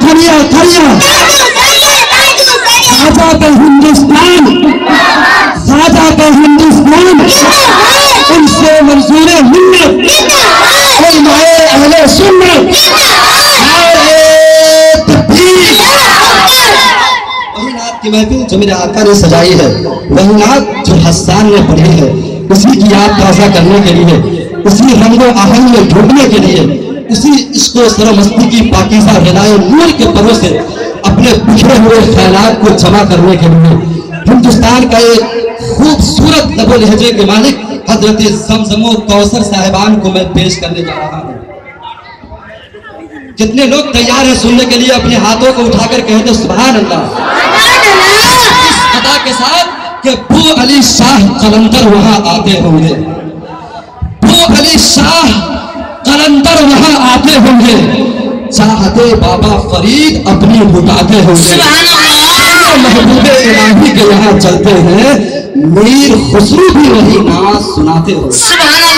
کھڑیا کھڑیا خواجہ کا ہندوستان، خواجہ کا ہندوستان، ان سے منصور ملت، علماء اہل سنت، وہی نعت کی محفل جو میرے آقا نے سجائی ہے، وہی نعت جو حسان نے پڑھی ہے، اسی کی یاد تازہ کرنے کے لیے، اسی رنگ و آہنگ میں ڈوبنے کے لیے، اسی عشق و سرمستی کی پاکیزہ غذائے نور کے پروں سے اپنے بکھرے ہوئے خیالات کو جمع کرنے کے لیے ہندوستان کا ایک خوبصورت لب و لہجے کے مالک حضرت زمزم و کوثر صاحبان کو میں پیش کرنے جا رہا ہوں۔ کتنے لوگ تیار ہیں سننے کے لیے؟ اپنے ہاتھوں کو اٹھا کر کہہ دو سبحان اللہ، اس ادا کے ساتھ کہ بو علی شاہ قلندر وہاں آتے ہوں گے، بو علی شاہ قلندر وہاں آتے ہوں گے، چاہتے بابا فرید اپنی لٹاتے ہوں گے، محبوب الہی کے یہاں چلتے ہیں، میر خسرو بھی وہی ناز سناتے ہوں گے۔